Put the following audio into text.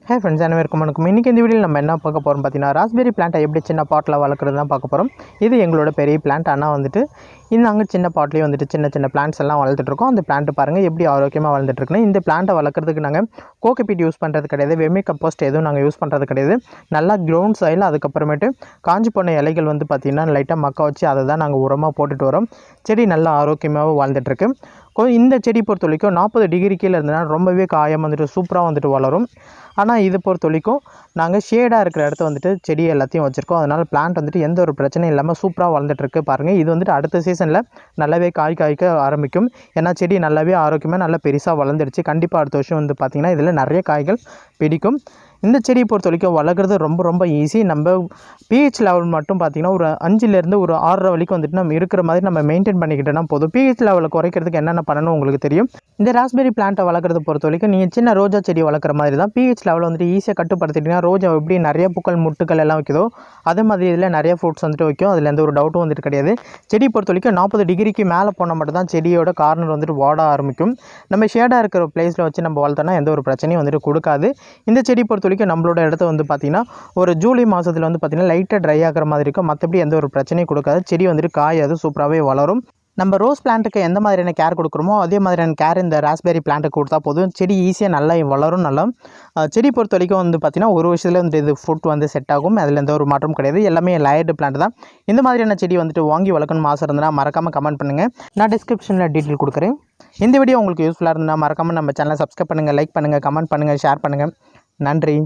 Hey friends, அனைவருக்கும் வணக்கம். இன்றைக்கி இந்த வீடியோவில் நம்ம என்ன பார்க்க போகிறோம் பார்த்தீங்கன்னா, ராஸ்பெரி பிளான்ட்டை எப்படி சின்ன பாட்டில் வளர்க்குறது தான் பார்க்க போகிறோம். இது எங்களோட பெரிய பிளான்ட். ஆனால் வந்துட்டு நாங்கள் சின்ன பாட்லேயும் வந்துட்டு சின்ன சின்ன பிளான்ட்ஸ் எல்லாம் வளர்த்துட்ருக்கோம். அந்த பிளான்ட்டு பாருங்கள் எப்படி ஆரோக்கியமாக வளர்ந்துட்டுருக்குன்னு. இந்த பிளான்ட்டை வளர்க்குறதுக்கு நாங்கள் கோகோபீட் யூஸ் பண்ணுறது கிடையாது, வெர்மி கம்போஸ்ட் எதுவும் நாங்கள் யூஸ் பண்ணுறது கிடையாது. நல்லா கிரவுண்ட் சாயில், அதுக்கப்புறமேட்டு காஞ்சி போன இலைகள் வந்து பார்த்திங்கன்னா லைட்டாக மக்க வச்சு அதை தான் நாங்கள் உரமாக போட்டுட்டு வரோம். செடி நல்லா ஆரோக்கியமாகவும் வாழ்ந்துட்டுருக்கு. இந்த செடி பொறுத்த வரைக்கும் 40 டிகிரி கீழே இருந்ததுன்னா ரொம்பவே காயம் வந்துட்டு சூப்பராக வந்துட்டு வளரும். ஆனால் இது பொறுத்த வரைக்கும் நாங்கள் ஷேடாக இருக்கிற இடத்த வந்துட்டு செடி எல்லாத்தையும் வச்சுருக்கோம். அதனால் பிளான்ட் வந்துட்டு எந்த ஒரு பிரச்சனையும் இல்லாமல் சூப்பராக வளர்ந்துட்டுருக்கு. பாருங்கள், இது வந்துட்டு அடுத்த சீசனில் நல்லாவே காய்க்க ஆரம்பிக்கும். ஏன்னா செடி நல்லாவே ஆரோக்கியமாக நல்லா பெருசாக வளர்ந்துடுச்சு. கண்டிப்பாக அடுத்த வருஷம் வந்து பார்த்திங்கன்னா இதில் நிறைய காய்கள் பிடிக்கும். இந்த செடியை பொறுத்த வரைக்கும் வளர்க்குறது ரொம்ப ஈஸி. நம்ம pH லெவல் மட்டும் பார்த்திங்கன்னா ஒரு 5லேருந்து ஒரு 6 வரைக்கும் வந்துட்டு நம்ம இருக்கிற மாதிரி நம்ம மெயின்டைன் பண்ணிக்கிட்டோன்னா போதும். pH லெவலை குறைக்கிறதுக்கு என்னென்ன பண்ணணும் உங்களுக்கு தெரியும். இந்த ராஸ்பெரி பிளான்ட்டை வளர்க்குறத பொறுத்த வரைக்கும் நீங்கள் சின்ன ரோஜா செடி வளர்க்குற மாதிரி தான். pH லெவல் வந்துட்டு ஈஸியாக கட்டுப்படுத்திட்டிங்கன்னா ரோஜா எப்படி நிறைய பூக்கள் முட்டுக்கள் எல்லாம் வைக்குதோ அதே மாதிரி இதில் நிறைய ஃப்ரூட்ஸ் வந்துட்டு வைக்கும். அதில் எந்த ஒரு டவுட்டும் வந்துட்டு கிடையாது. செடி பொறுத்த வரைக்கும் 40 டிகிரிக்கு மேலே போனால் மட்டும் தான் செடியோட கார்னர் வந்துட்டு வாட ஆரம்பிக்கும். நம்ம ஷேடாக இருக்கிற பிளேஸில் வச்சு நம்ம வளர்த்தோன்னா எந்த ஒரு பிரச்சனையும் வந்துட்டு கொடுக்காது. இந்த செடி பொறுத்த நம்மளோட இடத்த வந்து பார்த்திங்கன்னா ஒரு ஜூலை மாதத்தில் வந்து பார்த்திங்கன்னா லைட்டாக ட்ரை ஆகிற மாதிரி இருக்கும். மற்றபடி எந்த ஒரு பிரச்சனையும் கொடுக்காது. செடி வந்துட்டு காயாது சூப்பராகவே வளரும். நம்ம ரோஸ் பிளான்ட்டுக்கு எந்த மாதிரியான கேர் கொடுக்குறோமோ அதே மாதிரியான கேர் இந்த ராஸ்பெரி பிளான்ட்டுக்கு கொடுத்தா போதும். செடி ஈஸியாக நல்லா வளரும். நல்லா செடி பொறுத்த வரைக்கும் வந்து பார்த்திங்கன்னா ஒரு வருஷத்தில் வந்து இது ஃப்ரூட் வந்து செட் ஆகும். அதில் எந்த ஒரு மாற்றம் கிடையாது. எல்லாமே லேயர்டு பிளான்ட் தான். இந்த மாதிரியான செடி வந்துட்டு வாங்கி வளர்க்கணும்னு ஆசை இருந்ததுன்னா மறக்காமல் கமெண்ட் பண்ணுங்கள். நான் டிஸ்கிரிப்ஷனில் டீட்டெயில் கொடுக்குறேன். இந்த வீடியோ உங்களுக்கு யூஸ்ஃபுல்லாக இருந்தால் மறக்காமல் நம்ம சேனலை சப்ஸ்கிரைப் பண்ணுங்கள், லைக் பண்ணுங்கள், கமெண்ட் பண்ணுங்கள், ஷேர் பண்ணுங்கள். நன்றி.